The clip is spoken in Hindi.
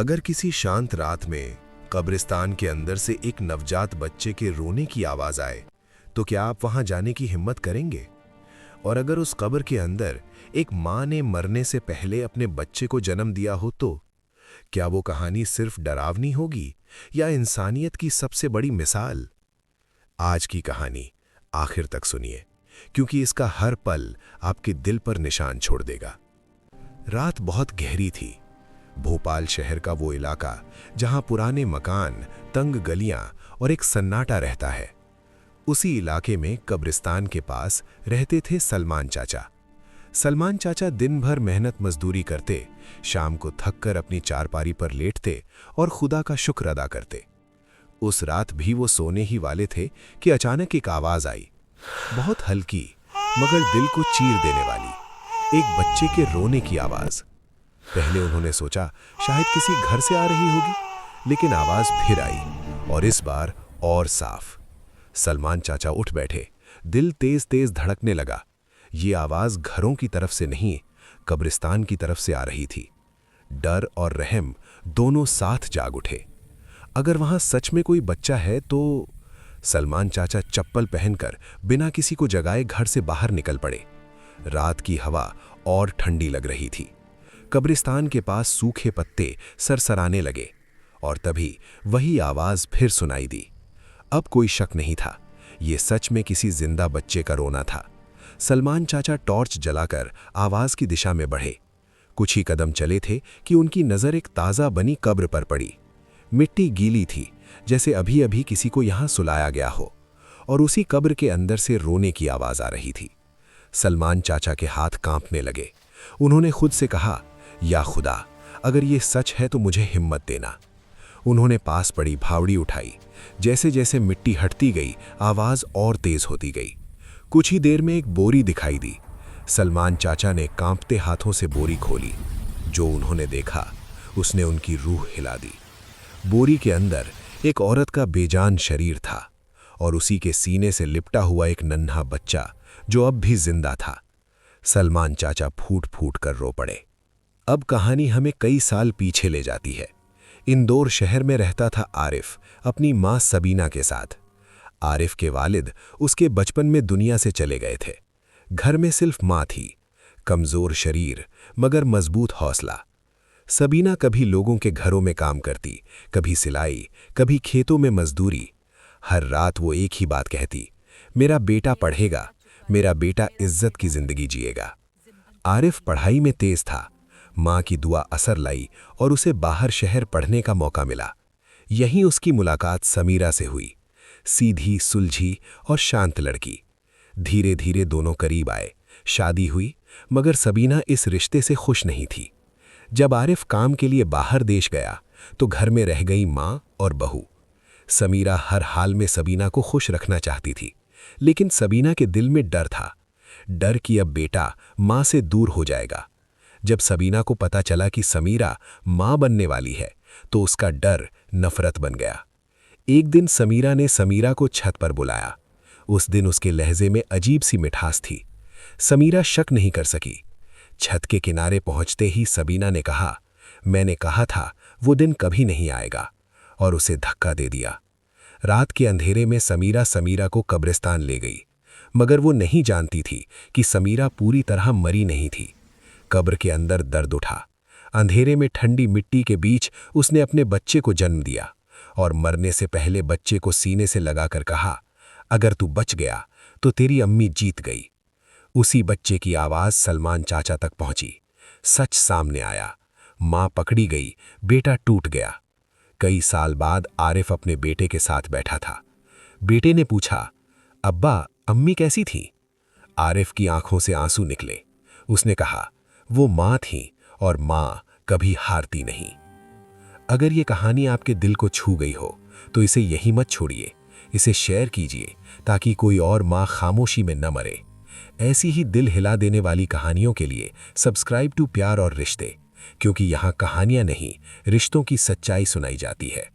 अगर किसी शांत रात में कब्रिस्तान के अंदर से एक नवजात बच्चे के रोने की आवाज आए, तो क्या आप वहां जाने की हिम्मत करेंगे? और अगर उस कब्र के अंदर एक मां ने मरने से पहले अपने बच्चे को जन्म दिया हो, तो क्या वो कहानी सिर्फ डरावनी होगी या इंसानियत की सबसे बड़ी मिसाल? आज की कहानी आखिर तक सुनिए, क्योंकि इसका हर पल आपके दिल पर निशान छोड़ देगा। रात बहुत गहरी थी। भोपाल शहर का वो इलाका जहां पुराने मकान, तंग गलियां और एक सन्नाटा रहता है, उसी इलाके में कब्रिस्तान के पास रहते थे सलमान चाचा। सलमान चाचा दिन भर मेहनत मजदूरी करते, शाम को थककर अपनी चारपारी पर लेटते और खुदा का शुक्र अदा करते। उस रात भी वो सोने ही वाले थे कि अचानक एक आवाज आई, बहुत हल्की मगर दिल को चीर देने वाली, एक बच्चे के रोने की आवाज। पहले उन्होंने सोचा शायद किसी घर से आ रही होगी, लेकिन आवाज फिर आई और इस बार और साफ। सलमान चाचा उठ बैठे, दिल तेज तेज धड़कने लगा। ये आवाज घरों की तरफ से नहीं, कब्रिस्तान की तरफ से आ रही थी। डर और रहम दोनों साथ जाग उठे। अगर वहां सच में कोई बच्चा है तो सलमान चाचा चप्पल पहनकर बिना किसी को जगाए घर से बाहर निकल पड़े। रात की हवा और ठंडी लग रही थी। कब्रिस्तान के पास सूखे पत्ते सरसराने लगे और तभी वही आवाज फिर सुनाई दी। अब कोई शक नहीं था, ये सच में किसी जिंदा बच्चे का रोना था। सलमान चाचा टॉर्च जलाकर आवाज की दिशा में बढ़े। कुछ ही कदम चले थे कि उनकी नजर एक ताजा बनी कब्र पर पड़ी। मिट्टी गीली थी, जैसे अभी अभी किसी को यहां सुलाया गया हो, और उसी कब्र के अंदर से रोने की आवाज आ रही थी। सलमान चाचा के हाथ कांपने लगे। उन्होंने खुद से कहा, या खुदा, अगर ये सच है तो मुझे हिम्मत देना। उन्होंने पास पड़ी फावड़ी उठाई। जैसे जैसे मिट्टी हटती गई, आवाज और तेज होती गई। कुछ ही देर में एक बोरी दिखाई दी। सलमान चाचा ने कांपते हाथों से बोरी खोली। जो उन्होंने देखा, उसने उनकी रूह हिला दी। बोरी के अंदर एक औरत का बेजान शरीर था और उसी के सीने से लिपटा हुआ एक नन्हा बच्चा जो अब भी जिंदा था। सलमान चाचा फूट फूट कर रो पड़े। अब कहानी हमें कई साल पीछे ले जाती है। इंदौर शहर में रहता था आरिफ अपनी मां सबीना के साथ। आरिफ के वालिद उसके बचपन में दुनिया से चले गए थे। घर में सिर्फ मां थी, कमजोर शरीर मगर मजबूत हौसला। सबीना कभी लोगों के घरों में काम करती, कभी सिलाई, कभी खेतों में मजदूरी। हर रात वो एक ही बात कहती, मेरा बेटा पढ़ेगा, मेरा बेटा इज्जत की जिंदगी जिएगा। आरिफ पढ़ाई में तेज था। मां की दुआ असर लाई और उसे बाहर शहर पढ़ने का मौका मिला। यहीं उसकी मुलाकात समीरा से हुई। सीधी, सुलझी और शांत लड़की। धीरे धीरे दोनों करीब आए। शादी हुई, मगर सबीना इस रिश्ते से खुश नहीं थी। जब आरिफ काम के लिए बाहर देश गया तो घर में रह गई मां और बहू। समीरा हर हाल में सबीना को खुश रखना चाहती थी, लेकिन सबीना के दिल में डर था। डर कि अब बेटा मां से दूर हो जाएगा। जब सबीना को पता चला कि समीरा मां बनने वाली है तो उसका डर नफरत बन गया। एक दिन समीरा ने समीरा को छत पर बुलाया। उस दिन उसके लहजे में अजीब सी मिठास थी। समीरा शक नहीं कर सकी। छत के किनारे पहुंचते ही सबीना ने कहा, मैंने कहा था वो दिन कभी नहीं आएगा, और उसे धक्का दे दिया। रात के अंधेरे में समीरा को कब्रिस्तान ले गई, मगर वो नहीं जानती थी कि समीरा पूरी तरह मरी नहीं थी। कब्र के अंदर दर्द उठा। अंधेरे में ठंडी मिट्टी के बीच उसने अपने बच्चे को जन्म दिया और मरने से पहले बच्चे को सीने से लगाकर कहा, अगर तू बच गया तो तेरी अम्मी जीत गई। उसी बच्चे की आवाज सलमान चाचा तक पहुंची। सच सामने आया। मां पकड़ी गई, बेटा टूट गया। कई साल बाद आरिफ अपने बेटे के साथ बैठा था। बेटे ने पूछा, अब्बा अम्मी कैसी थी? आरिफ की आंखों से आंसू निकले। उसने कहा, वो मां थी और मां कभी हारती नहीं। अगर ये कहानी आपके दिल को छू गई हो तो इसे यहीं मत छोड़िए, इसे शेयर कीजिए ताकि कोई और मां खामोशी में न मरे। ऐसी ही दिल हिला देने वाली कहानियों के लिए सब्सक्राइब टू प्यार और रिश्ते, क्योंकि यहाँ कहानियां नहीं, रिश्तों की सच्चाई सुनाई जाती है।